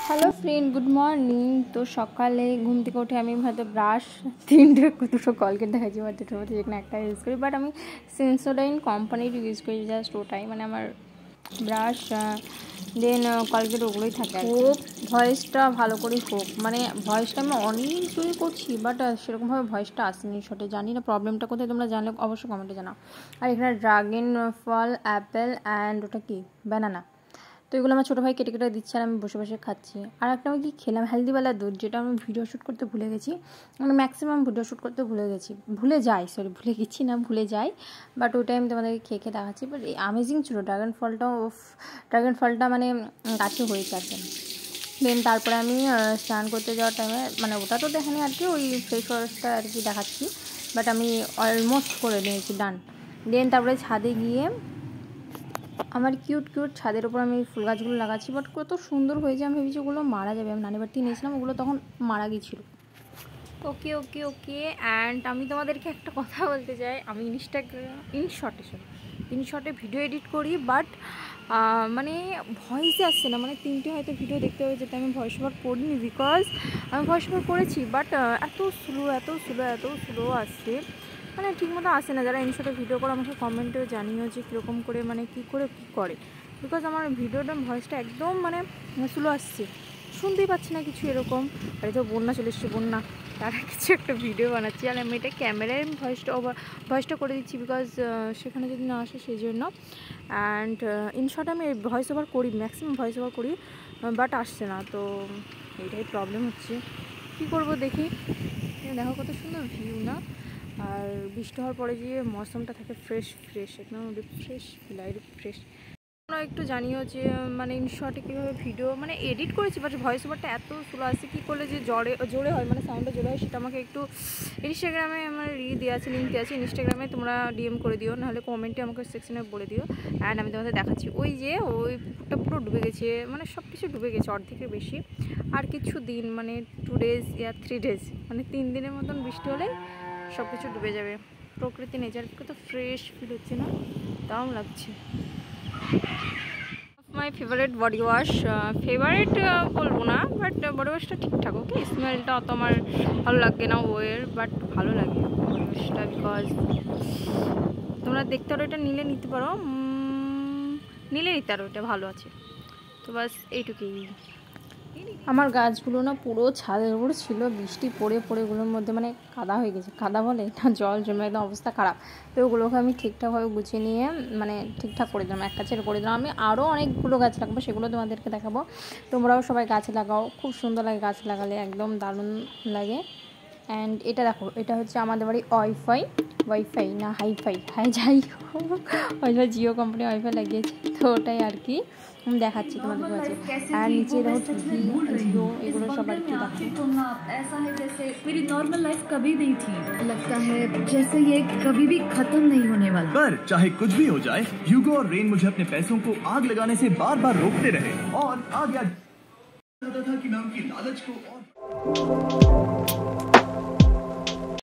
Hello friend, good morning. তো সকালে ঘুম থেকে উঠে আমি হয়তো ব্রাশ 3-2 কলগেট দেখাচ্ছি, বাট দুটোর মধ্যে যেখানে একটা ইউজ করি, বাট আমি সেন্সোডাইন কোম্পানির ইউজ করি জাস্ট ওটাই, মানে আমার ব্রাশ দেন কলগেট ওগুলোই থাকে। হোক ভয়েসটা ভালো করে হোক, মানে ভয়েসটা আমি অনেক জোরে করছি, বাট সেরকমভাবে ভয়েসটা আসেনি শটে। জানি না প্রবলেমটা কোথায়, তোমরা জানলে অবশ্যই কমেন্টে জানাও। আর এখানে ড্রাগন ফল, অ্যাপেল অ্যান্ড ওটা কি ব্যানানা, তো এগুলো আমার ছোটো ভাই কেটে কেটে দিচ্ছে আর আমি বসে বসে খাচ্ছি। আর একটা আমি কি খেলাম, হেলদিওয়ালা দুধ, যেটা আমি ভিডিও শ্যুট করতে ভুলে গেছি। মানে ম্যাক্সিমাম ভিডিও শ্যুট করতে ভুলে যাই, বাট ওইটাই আমি তোমাদেরকে খেয়ে খেয়ে দেখাচ্ছি। বাট অ্যামেজিং ছিল ড্রাগন ফলটা মানে গাছে হয়েছে আর কি। দেন তারপরে আমি স্নান করতে যাওয়ার টাইমে, মানে ওটা তো দেখানি আর কি, ওই ফেস ওয়াশটা আর কি দেখাচ্ছি, বাট আমি অলমোস্ট করে নিয়েছি, ডান। দেন তারপরে ছাদে গিয়ে আমার কিউট ছাদের ওপর আমি ফুল গাছগুলো লাগাচ্ছি, বাট কত সুন্দর হয়েছে। আমি ভেবেছি ওগুলো মারা যাবে, আমি নানি বাড়িতে নিয়েছিলাম, ওগুলো তখন মারা গিয়েছিলো। ওকে অ্যান্ড আমি তোমাদেরকে একটা কথা বলতে চাই, আমি ইনশর্টে ভিডিও এডিট করি, বাট মানে ভয়েসে আসছে না। মানে 3টে হয়তো ভিডিও দেখতে হবে যেটা আমি ভয়েস ওভার করিনি, বিকজ আমি ভয়েস ওভার করেছি, বাট এত স্লো আসছে, মানে ঠিকমতো আসে না। যারা ইনশর্টে ভিডিও করে আমাকে কমেন্টেও জানিও যে কীরকম করে, মানে কী করে, বিকজ আমার ভিডিওটা ভয়েসটা একদম মানে স্লো আসছে, শুনতেই পাচ্ছি না কিছু এরকম। আর তো বন্যা চলে এসছে, বন্যা, তারা কিছু একটা ভিডিও বানাচ্ছি আর আমি এটা ক্যামেরায় আমি ভয়েসটা করে দিচ্ছি, বিকজ সেখানে যদি না আসে সেই জন্য। অ্যান্ড ইনশর্ট আমি ভয়েস ওভার করি, ম্যাক্সিমাম ভয়েস ওভার করি, বাট আসছে না, তো এইটাই প্রবলেম হচ্ছে। কী করবো দেখি। দেখো কত সুন্দর ভিউ না, আর বৃষ্টি হওয়ার পরে যে মৌসমটা থাকে ফ্রেশ একদম ফ্রেশ। তোমরা একটু জানিও যে মানে ইনশর্টে কীভাবে ভিডিও মানে এডিট করেছি, বাট ভয়েস ওভারটা এত স্লো আসছে, কী করলে যে জোরে হয়, মানে সাউন্ডটা জোরে হয়, সেটা আমাকে একটু ইনস্টাগ্রামে আমার লিঙ্ক দেওয়া আছে, ইনস্টাগ্রামে তোমরা ডিএম করে দিও, নাহলে কমেন্টে আমাকে সেকশনে বলে দিও। অ্যান্ড আমি তোমাদের দেখাচ্ছি, ওই পুকুরটা পুরো ডুবে গেছে, মানে সব কিছু ডুবে গেছে অর্ধেকের বেশি। আর কিছু দিন, মানে 2 days ইয়া 3 days, মানে 3 দিনের মতন বৃষ্টি হলে সব কিছু ডুবে যাবে। প্রকৃতি নেচার কত ফ্রেশ ফিল হচ্ছে না, দারুণ লাগছে। My favourite body wash, favourite বলবো না, বাট বডি ওয়াশটা ঠিকঠাক, ওকে। স্মেলটা অত আমার ভালো লাগে না ওয়ের, বাট ভালো লাগে বডি ওয়াশটা, বিকজ তোমরা দেখতে পারো, এটা নিতে পারো, এটা ভালো আছে। তো বাস এইটুকুই। আমার গাছগুলো না পুরো ছাদের উপর ছিল, বৃষ্টি পড়ে ওগুলোর মধ্যে মানে কাদা হয়ে গেছে, কাদা বলে না, জল জমে একদম অবস্থা খারাপ। তো ওগুলোকে আমি ঠিকঠাকভাবে গুছিয়ে নিয়ে মানে ঠিকঠাক করে দিলাম, একটা ছেড়ে করে দিলাম। আমি আরও অনেকগুলো গাছ লাগাবো, সেগুলো তোমাদেরকে দেখাবো। তোমরাও সবাই গাছ লাগাও, খুব সুন্দর লাগে গাছ লাগালে, একদম দারুণ লাগে। অ্যান্ড এটা দেখো, এটা হচ্ছে আমাদের বাড়ি ওয়াইফাই না হাইফাই, যাই হোক, ওয়াইফাই জিও কোম্পানি ওয়াইফাই লাগিয়েছে, তো ওটাই আর কি দেখাচ্ছি তোমাদের কাছে। আর নিচে দেখো টিভি, জিও, এগুলো সব আর কি দেখো। ऐसा है जैसे मेरी नॉर्मल लाइफ कभी नहीं थी, लगता है जैसे ये कभी भी खत्म नहीं होने वाला। पर चाहे कुछ भी हो जाए, ह्यूगो और रेन मुझे अपने पैसों को आग लगाने से बार बार रोकते रहे, और आगे था कि मैं उनकी लालच को और